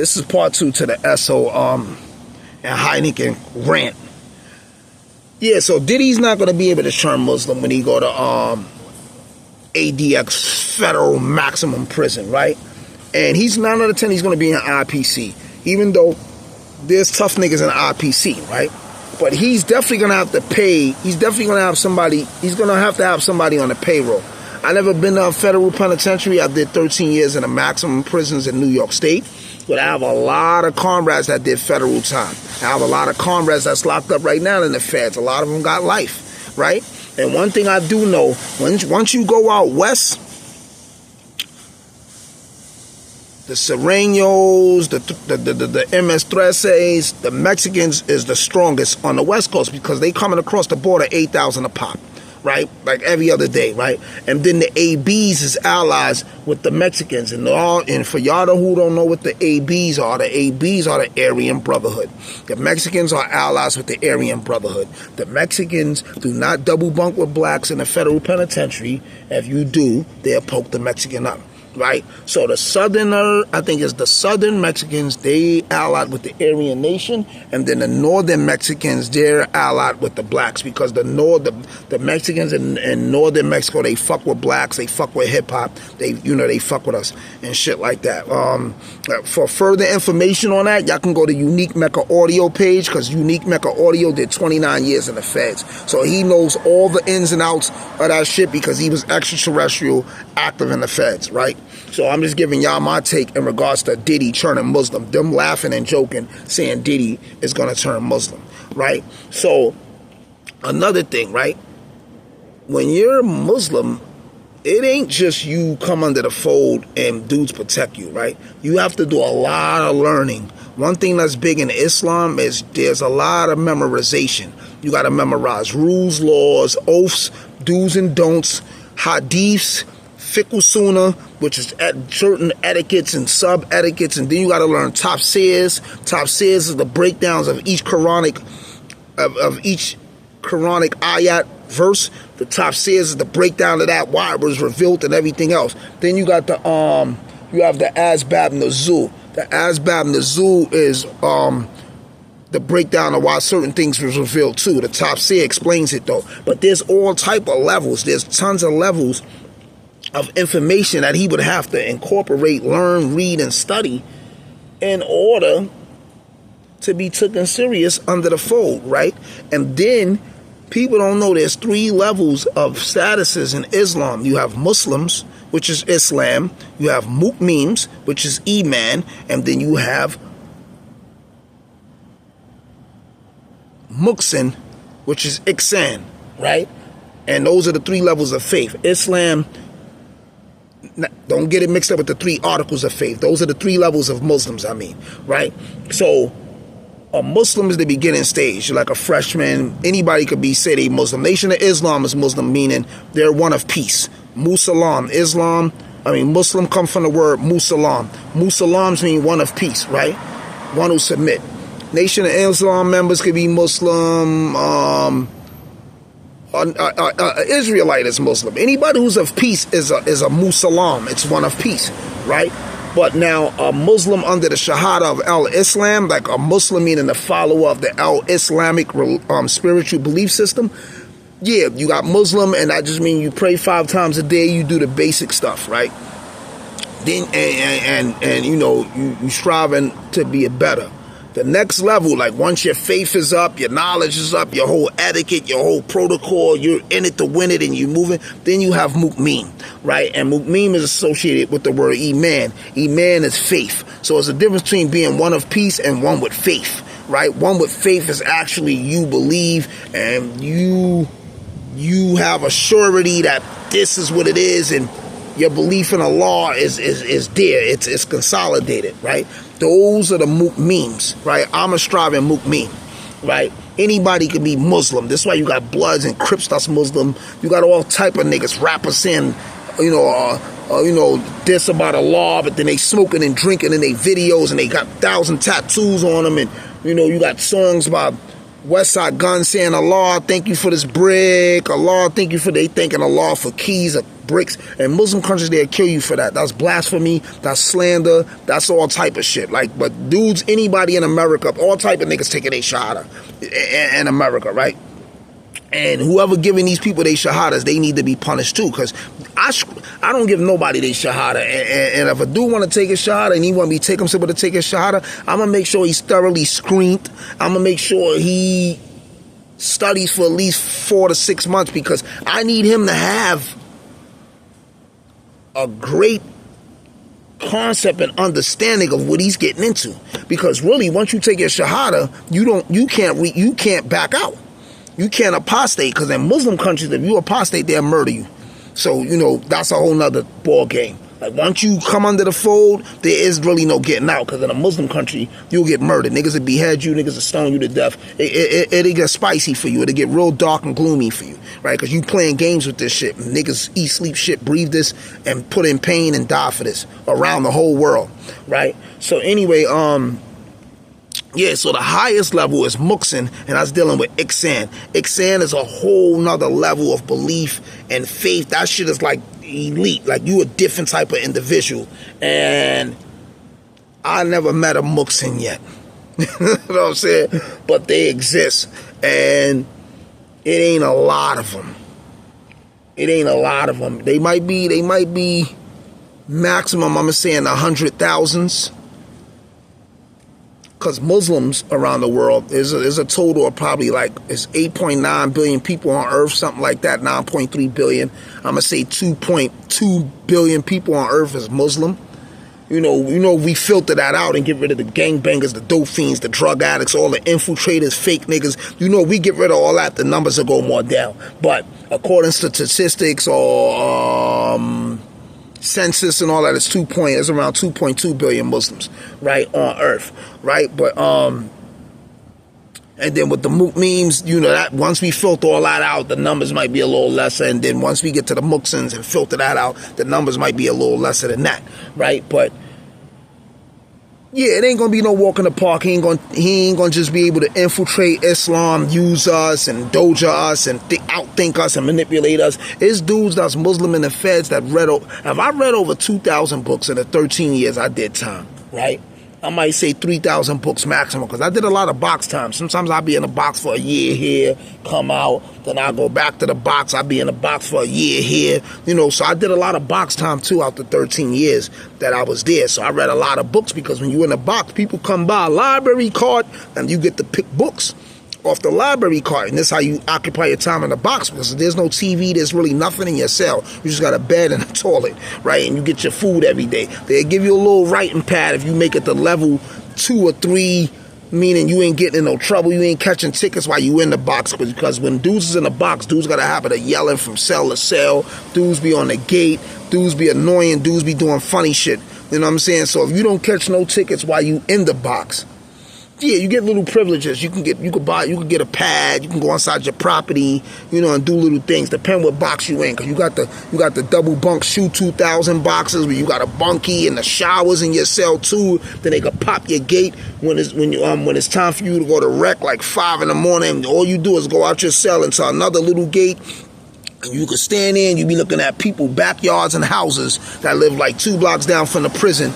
This is part 2 to the Esso and Heineken rant. Yeah, so Diddy's not going to be able to turn Muslim when he go to ADX federal maximum prison, right? And he's 9 out of 10 he's going to be in IPC, even though there's tough niggas in IPC, right? But he's definitely going to have to pay. He's definitely going to have somebody. He's going to have somebody on the payroll. I never been to a federal penitentiary. I did 13 years in the maximum prisons in New York State. But I have a lot of comrades that did federal time. I have a lot of comrades that's locked up right now in the feds. A lot of them got life, right? And one thing I do know, once you go out west, the Sereños, the MS-13s, the Mexicans is the strongest on the West Coast because they coming across the border 8,000 a pop, right? Like every other day, right? And then the ABs is allies with the Mexicans. And for y'all who don't know what the ABs are the Aryan Brotherhood. The Mexicans are allies with the Aryan Brotherhood. The Mexicans do not double bunk with blacks in the federal penitentiary. If you do, they'll poke the Mexican up. Right, so the southerner, I think it's the southern Mexicans, they allied with the Aryan nation, and then the northern Mexicans, they're allied with the blacks because the Mexicans in northern Mexico, they fuck with blacks, they fuck with hip hop, they fuck with us and shit like that. For further information on that, y'all can go to Unique Mecca Audio page because Unique Mecca Audio did 29 years in the feds, so he knows all the ins and outs of that shit because he was extraterrestrial, active in the feds, right? So I'm just giving y'all my take in regards to Diddy turning Muslim. Them laughing and joking, saying Diddy is going to turn Muslim, right? So another thing, right? When you're Muslim, it ain't just you come under the fold and dudes protect you, right? You have to do a lot of learning. One thing that's big in Islam is there's a lot of memorization. You got to memorize rules, laws, oaths, do's and don'ts, hadiths, fiqh sunnah, which is certain etiquettes and sub-etiquettes, and then you got to learn tafsirs. Tafsirs is the breakdowns of each Quranic ayat verse. The tafsirs is the breakdown of that, why it was revealed and everything else. Then you got you have the Asbab Nuzul. The Asbab Nuzul is the breakdown of why certain things was revealed too. The tafsir explains it though. But there's all type of levels. There's tons of levels of information that he would have to incorporate, learn, read, and study in order to be taken serious under the fold, right? And then people don't know there's 3 levels of statuses in Islam. You have Muslims, which is Islam. You have Mu'mins, which is Iman. And then you have Muqsin, which is Ihsan, right? And those are the 3 levels of faith. Islam, don't get it mixed up with the 3 articles of faith. Those are the 3 levels of Muslims, right? So a Muslim is the beginning stage. You're like a freshman. Anybody could say they Muslim. Nation of Islam is Muslim, meaning they're one of peace. Muslim come from the word Musalam. Musalams mean one of peace, right? One who submit. Nation of Islam members could be Muslim. Israelite is Muslim. Anybody who's of peace is a Musalam. It's one of peace, right? But now a Muslim under the Shahada of Al-Islam, like a Muslim meaning the follower of the Al-Islamic spiritual belief system. Yeah, you got Muslim, and that just means you pray 5 times a day. You do the basic stuff, right? Then and you striving to be a better. The next level, like once your faith is up, your knowledge is up, your whole etiquette, your whole protocol, you're in it to win it and you're moving, then you have Mu'min, right? And Mu'min is associated with the word Iman. Iman is faith. So it's a difference between being one of peace and one with faith, right? One with faith is actually you believe and you have a surety that this is what it is and your belief in Allah is there. It's consolidated, right? Those are the Mu'mins, right? I'm a striving Mu'min, right? Anybody can be Muslim. That's why you got Bloods and Crips that's Muslim. You got all type of niggas, rappers saying, this about Allah, but then they smoking and drinking in their videos and they got 1,000 tattoos on them. And, you got songs about Westside Gun saying, Allah, thank you for this brick. Allah, thank you for, they thanking Allah for keys of bricks. And Muslim countries, they'll kill you for that. That's blasphemy. That's slander. That's all type of shit. Like, but dudes, anybody in America, all type of niggas taking a shahada in America, right? And whoever giving these people they shahadas, they need to be punished too. Because I don't give nobody they shahada. And if a dude want to take a shahada and he want me to take him somewhere to take a shahada, I'm going to make sure he's thoroughly screened. I'm going to make sure he studies for at least 4 to 6 months, because I need him to have a great concept and understanding of what he's getting into. Because really, once you take your shahada, you can't back out. You can't apostate, because in Muslim countries, if you apostate, they'll murder you. So, that's a whole nother ball game. Like, once you come under the fold, there is really no getting out, because in a Muslim country, you'll get murdered. Niggas will behead you, niggas will stone you to death. It'll get spicy for you. It'll get real dark and gloomy for you, right? Because you playing games with this shit. Niggas eat, sleep, shit, breathe this, and put in pain and die for this around the whole world, right? So anyway, yeah, so the highest level is Muqsin, and that's dealing with Ihsan. Ihsan is a whole nother level of belief and faith. That shit is like elite. Like, you a different type of individual. And I never met a Muqsin yet. You know what I'm saying? But they exist. And it ain't a lot of them. It ain't a lot of them. They might be maximum, I'm saying, 100,000s. Because Muslims around the world, is a total of probably like, it's 8.9 billion people on earth, something like that, 9.3 billion. I'm going to say 2.2 billion people on earth is Muslim. We filter that out and get rid of the gangbangers, the dope fiends, the drug addicts, all the infiltrators, fake niggas. We get rid of all that, the numbers will go more down. But according to statistics or census and all that, it's around 2.2 billion Muslims, right, on earth, right? But and then with the memes, that once we filter all that out, the numbers might be a little lesser. And then once we get to the Muqsins and filter that out, the numbers might be a little lesser than that, right? But yeah, it ain't gonna be no walk in the park. He ain't gonna just be able to infiltrate Islam, use us and doja us and outthink us and manipulate us. It's dudes that's Muslim in the feds that I read over 2,000 books in the 13 years I did time, right? I might say 3,000 books maximum, because I did a lot of box time. Sometimes I'll be in a box for a year here, come out, then I'll go back to the box. I'll be in a box for a year here, so I did a lot of box time too out the 13 years that I was there. So I read a lot of books, because when you're in a box, people come by a library card and you get to pick books off the library card, and that's how you occupy your time in the box, because there's no TV, there's really nothing in your cell. You just got a bed and a toilet, right? And you get your food every day. They give you a little writing pad if you make it to level 2 or 3, meaning you ain't getting in no trouble, you ain't catching tickets while you in the box, because when dudes is in the box, dudes got a habit of yelling from cell to cell, dudes be on the gate, dudes be annoying, dudes be doing funny shit, you know what I'm saying? So if you don't catch no tickets while you in the box, yeah, you get little privileges. You can get a pad. You can go inside your property, and do little things. Depend what box you in, because you got the double bunk shoe 2,000 boxes where you got a bunkie and the showers in your cell too. Then they can pop your gate when it's time for you to go to rec, like 5 in the morning. All you do is go out your cell into another little gate. And you can stand there and you be looking at people, backyards and houses that live like 2 blocks down from the prison,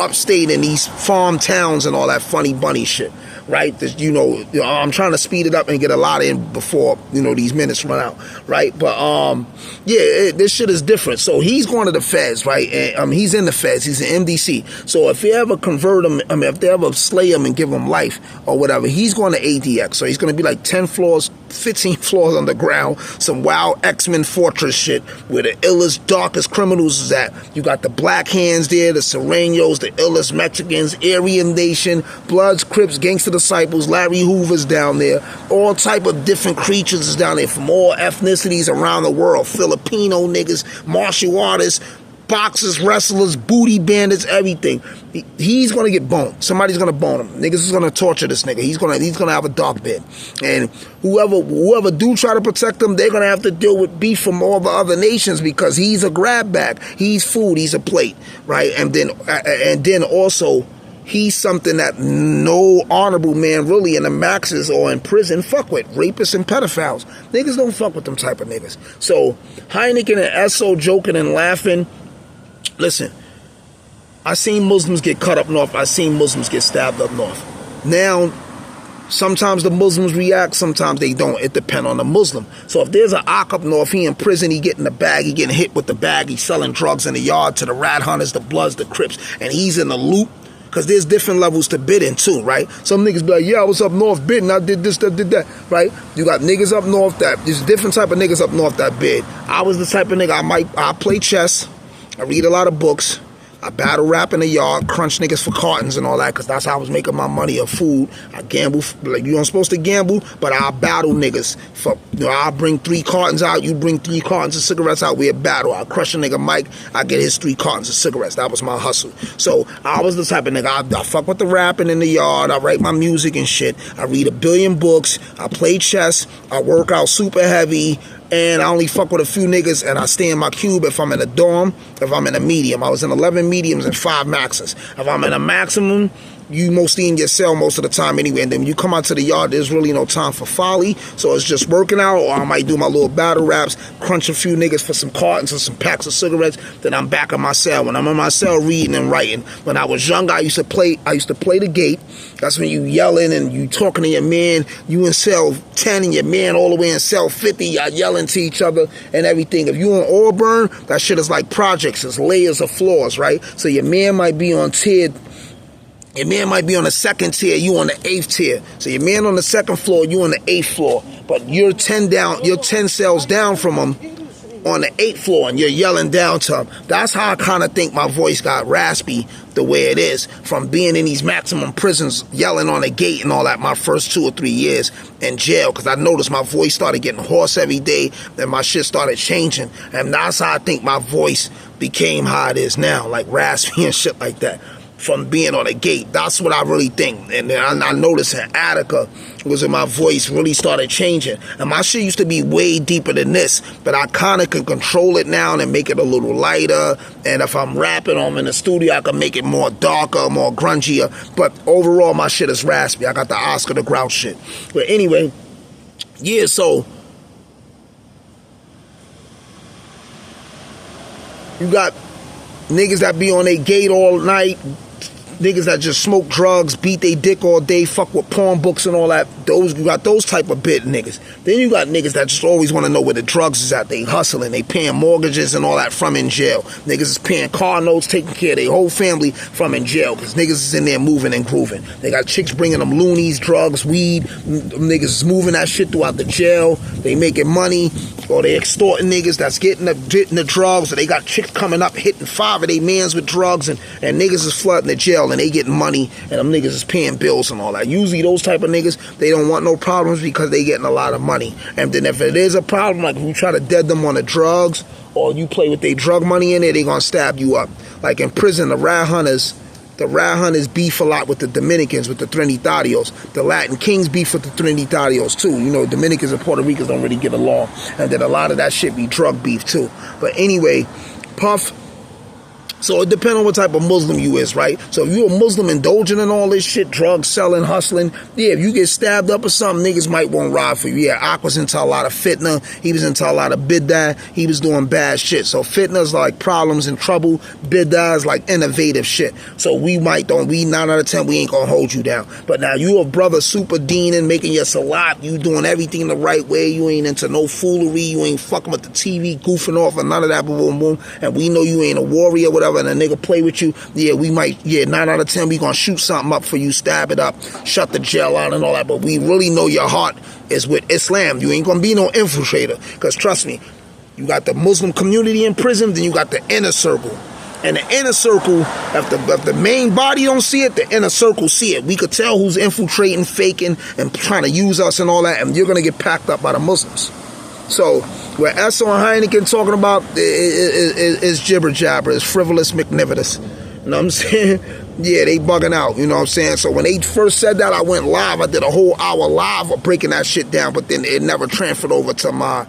upstate in these farm towns and all that funny bunny shit, right? I'm trying to speed it up and get a lot in before, these minutes run out, right? But, this shit is different. So he's going to the feds, right? And he's in the feds. He's in MDC. So if you ever convert him, if they ever slay him and give him life or whatever, he's going to ADX. So he's going to be like 10 floors, 15 floors underground, some wild X-Men fortress shit where the illest, darkest criminals is at. You got the Black Hands there, the Serenos, the illest Mexicans, Aryan Nation, Bloods, Crips, Gangster Disciples, Larry Hoover's down there. All type of different creatures is down there from all ethnicities around the world. Filipino niggas, martial artists, boxers, wrestlers, booty bandits, everything. He's gonna get boned. Somebody's gonna bone him. Niggas is gonna torture this nigga. He's gonna have a dark bed. And whoever do try to protect him, they're gonna have to deal with beef from all the other nations, because he's a grab bag. He's food. He's a plate, right? And then also, he's something that no honorable man really in the maxes or in prison fuck with. Rapists and pedophiles. Niggas don't fuck with them type of niggas. So Heineken and Esso joking and laughing. Listen, I seen Muslims get cut up north. I seen Muslims get stabbed up north. Now, sometimes the Muslims react, sometimes they don't. It depends on the Muslim. So if there's an Ak up north, he in prison, he getting the bag, he getting hit with the bag, he's selling drugs in the yard to the rat hunters, the Bloods, the Crips, and he's in the loop. Because there's different levels to bidding too, right? Some niggas be like, yeah, I was up north bidding, I did this, I did that, right? You got niggas up north there's different type of niggas up north that bid. I was the type of nigga, I play chess, I read a lot of books, I battle rap in the yard, crunch niggas for cartons and all that, because that's how I was making my money of food. I gamble, like you aren't supposed to gamble, but I battle niggas. I'll bring 3 cartons out, you bring 3 cartons of cigarettes out, we a battle. I'll crush a nigga Mike, I get his 3 cartons of cigarettes. That was my hustle. So I was the type of nigga, I fuck with the rapping in the yard, I write my music and shit, I read a billion books, I play chess, I work out super heavy, and I only fuck with a few niggas, and I stay in my cube if I'm in a dorm, if I'm in a medium. I was in 11 mediums and 5 maxes. If I'm in a maximum, you mostly in your cell most of the time anyway, and then when you come out to the yard, there's really no time for folly, so it's just working out, or I might do my little battle raps, crunch a few niggas for some cartons or some packs of cigarettes, then I'm back in my cell. When I'm in my cell reading and writing. When I was young, I used to play the gate. That's when you yelling and you talking to your man, you in cell 10 and your man all the way in cell 50, y'all yelling to each other and everything. If you in Auburn, that shit is like projects, it's layers of floors, right? So your man might be on tier, your man might be on the 2nd tier, you on the 8th tier. So your man on the 2nd floor, you on the 8th floor. But you're 10 cells down from him on the 8th floor, and you're yelling down to him. That's how I kind of think my voice got raspy the way it is, from being in these maximum prisons, yelling on the gate and all that my first 2 or 3 years in jail, because I noticed my voice started getting hoarse every day, and my shit started changing. And that's how I think my voice became how it is now, like raspy and shit like that, from being on the gate. That's what I really think. And then I noticed in Attica was when my voice really started changing. And my shit used to be way deeper than this, but I kind of can control it now and make it a little lighter. And if I'm rapping or I'm in the studio, I can make it more darker, more grungier. But overall, my shit is raspy. I got the Oscar the Grouch shit. But anyway, yeah, so you got niggas that be on their gate all night, niggas that just smoke drugs, beat they dick all day, fuck with porn books and all that. You got those type of bit niggas. Then you got niggas that just always want to know where the drugs is at. They hustling, they paying mortgages and all that from in jail. Niggas is paying car notes, taking care of their whole family from in jail, because niggas is in there moving and grooving. They got chicks bringing them loonies, drugs, weed. Niggas is moving that shit throughout the jail. They making money, or they extorting niggas that's getting the drugs, or they got chicks coming up hitting 5 of their mans with drugs, and niggas is flooding the jail and they getting money, and them niggas is paying bills and all that. Usually those type of niggas, they don't want no problems because they getting a lot of money. And then if it is a problem, like if you try to dead them on the drugs, or you play with their drug money in there, they gonna stab you up. Like in prison, the rat hunters beef a lot with the Dominicans, with the Trinitarios. The Latin Kings beef with the Trinitarios too. You know, Dominicans and Puerto Ricans don't really get along. And then a lot of that shit be drug beef too. But anyway, Puff, so it depends on what type of Muslim you is, right? So if you a Muslim indulging in all this shit, drugs, selling, hustling, yeah, if you get stabbed up or something, niggas might want to ride for you. Yeah, Ak was into a lot of fitna. He was into a lot of bid'ah. He was doing bad shit. So fitna is like problems and trouble. Bid'ah is like innovative shit. So we 9 out of 10, we ain't gonna hold you down. But now you a brother super deaning, making your salat, you doing everything the right way, you ain't into no foolery, you ain't fucking with the TV, goofing off and none of that, boom, boom, and we know you ain't a warrior, whatever, and a nigga play with you, yeah, we might, 9 out of 10, we gonna shoot something up for you, stab it up, shut the jail out and all that, but we really know your heart is with Islam. You ain't gonna be no infiltrator, because trust me, you got the Muslim community in prison, then you got the inner circle. And the inner circle, if the main body don't see it, the inner circle see it. We could tell who's infiltrating, faking, and trying to use us and all that, and you're gonna get packed up by the Muslims. So what Esso and Heineken talking about is jibber jabber, is frivolous McNivetus. You know what I'm saying? Yeah, they bugging out, you know what I'm saying? So when they first said that, I went live. I did a whole hour live of breaking that shit down, but then it never transferred over to my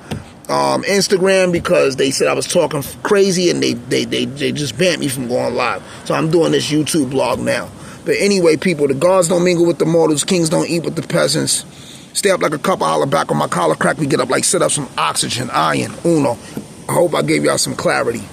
Instagram, because they said I was talking crazy, and they just banned me from going live. So I'm doing this YouTube blog now. But anyway, people, the gods don't mingle with the mortals. Kings don't eat with the peasants. Stay up like a copper, holler back on my collar crack. We get up like sit-ups from oxygen, iron, uno. I hope I gave y'all some clarity.